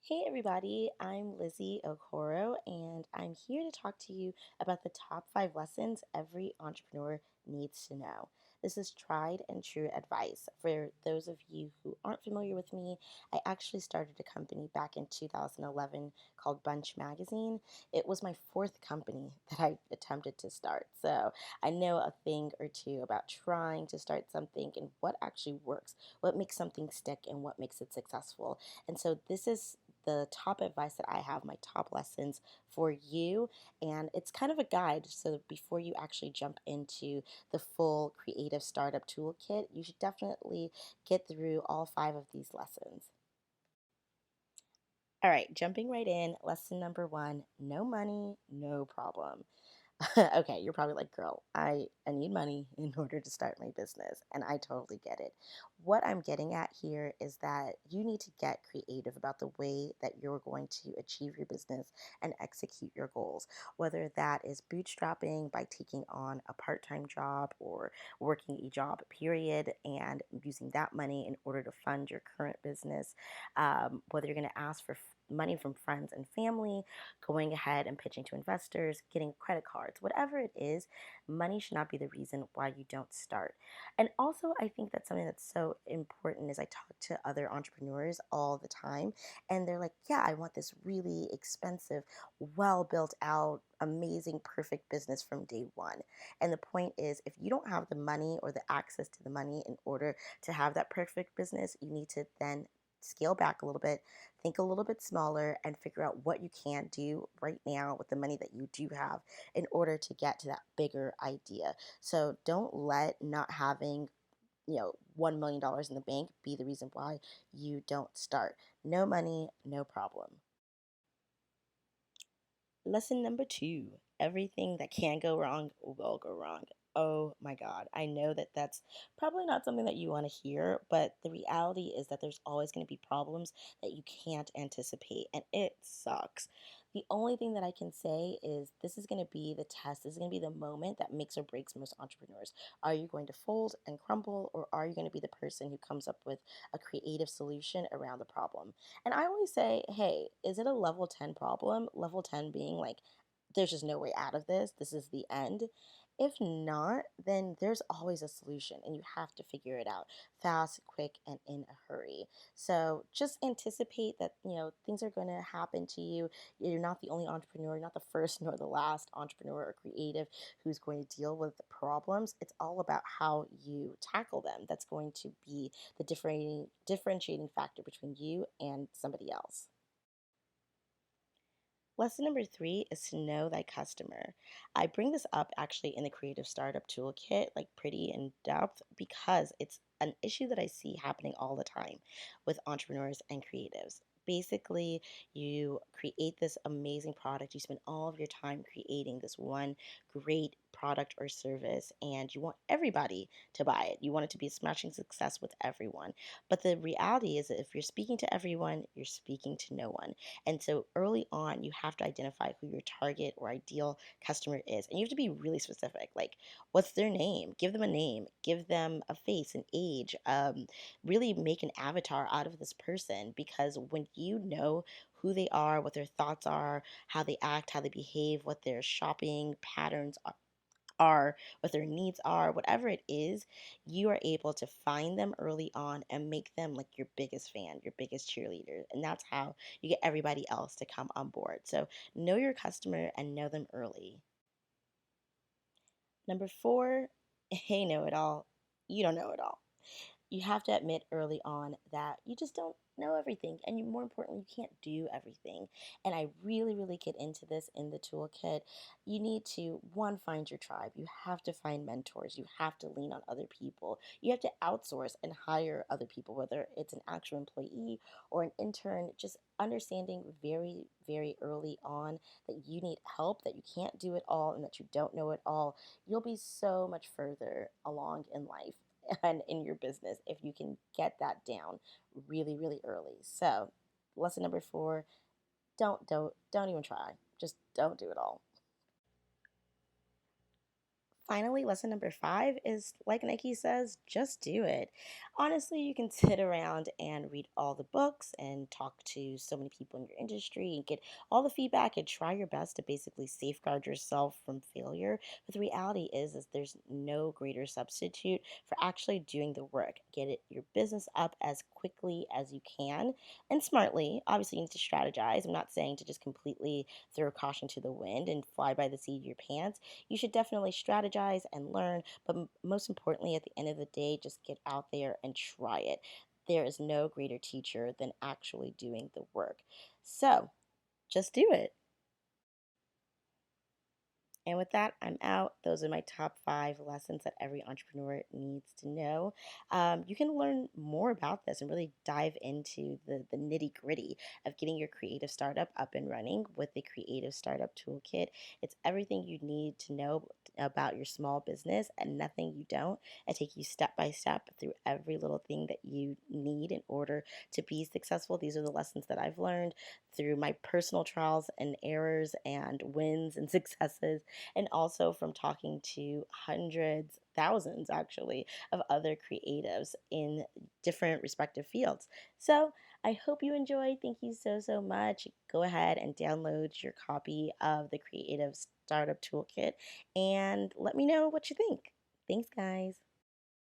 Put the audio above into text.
Hey everybody, I'm Lizzie Okoro, and I'm here to talk to you about the top 5 lessons every entrepreneur needs to know. This is tried and true advice. For those of you who aren't familiar with me, I actually started a company back in 2011 called Bunch Magazine. It was my fourth company that I attempted to start, so I know a thing or two about trying to start something and what actually works, what makes something stick, and what makes it successful. And so this is the top advice that I have, my top lessons for you. And it's kind of a guide. So before you actually jump into the full creative startup toolkit, you should definitely get through all 5 of these lessons. All right, jumping right in, lesson number 1, no money, no problem. Okay, you're probably like, girl, I need money in order to start my business. And I totally get it. What I'm getting at here is that you need to get creative about the way that you're going to achieve your business and execute your goals. Whether that is bootstrapping by taking on a part time job or working a job, period, and using that money in order to fund your current business. Whether you're going to ask for money from friends and family, going ahead and pitching to investors, getting credit cards, whatever it is, money should not be the reason why you don't start. And also, I think that's something that's so important is I talk to other entrepreneurs all the time, and they're like, yeah, I want this really expensive, well built out, amazing, perfect business from day one. And the point is, if you don't have the money or the access to the money in order to have that perfect business, you need to then scale back a little bit, think a little bit smaller, and figure out what you can do right now with the money that you do have in order to get to that bigger idea. So don't let not having $1 million in the bank be the reason why you don't start. No money, no problem. Lesson number 2, everything that can go wrong will go wrong. Oh my God. I know that that's probably not something that you want to hear, but the reality is that there's always going to be problems that you can't anticipate, and it sucks. The only thing that I can say is this is going to be the test. This is going to be the moment that makes or breaks most entrepreneurs. Are you going to fold and crumble, or are you going to be the person who comes up with a creative solution around the problem? And I always say, hey, is it a level 10 problem? Level 10 being like, there's just no way out of this. This is the end. If not, then there's always a solution and you have to figure it out fast, quick, and in a hurry. So just anticipate that, things are going to happen to you. You're not the only entrepreneur, you're not the first nor the last entrepreneur or creative who's going to deal with the problems. It's all about how you tackle them. That's going to be the differentiating factor between you and somebody else. Lesson number 3 is to know thy customer. I bring this up actually in the Creative Startup Toolkit, like pretty in depth, because it's an issue that I see happening all the time with entrepreneurs and creatives. Basically, you create this amazing product, you spend all of your time creating this one great product or service, and you want everybody to buy it. You want it to be a smashing success with everyone. But the reality is that if you're speaking to everyone, you're speaking to no one. And so early on, you have to identify who your target or ideal customer is. And you have to be really specific. Like, what's their name? Give them a name, give them a face, an age. Really make an avatar out of this person, because when you know who they are, what their thoughts are, how they act, how they behave, what their shopping patterns are, what their needs are, whatever it is, you are able to find them early on and make them like your biggest fan, your biggest cheerleader. And that's how you get everybody else to come on board. So know your customer and know them early. Number 4, hey, know it all. You don't know it all. You have to admit early on that you just don't know everything, and more importantly, you can't do everything. And I really, really get into this in the toolkit. You need to, one, find your tribe. You have to find mentors. You have to lean on other people. You have to outsource and hire other people, whether it's an actual employee or an intern. Just understanding very, very early on that you need help, that you can't do it all, and that you don't know it all. You'll be so much further along in life and in your business if you can get that down really, really early. So, lesson number 4, don't even try. Just don't do it all. Finally, lesson number five is like Nike says, just do it. Honestly, you can sit around and read all the books and talk to so many people in your industry and get all the feedback and try your best to basically safeguard yourself from failure. But the reality is there's no greater substitute for actually doing the work. Get your business up as quickly as you can and smartly. Obviously, you need to strategize. I'm not saying to just completely throw caution to the wind and fly by the seat of your pants. You should definitely strategize and learn, but most importantly, at the end of the day, just get out there and try it. There is no greater teacher than actually doing the work. So just do it. And with that, I'm out. Those are my top five lessons that every entrepreneur needs to know. You can learn more about this and really dive into the nitty gritty of getting your creative startup up and running with the Creative Startup Toolkit. It's everything you need to know about your small business and nothing you don't. I take you step by step through every little thing that you need in order to be successful. These are the lessons that I've learned through my personal trials and errors and wins and successes, and also from talking to hundreds, thousands actually, of other creatives in different respective fields. So I hope you enjoyed. Thank you so much. Go ahead and download your copy of the Creative Startup Toolkit and let me know what you think. Thanks, guys.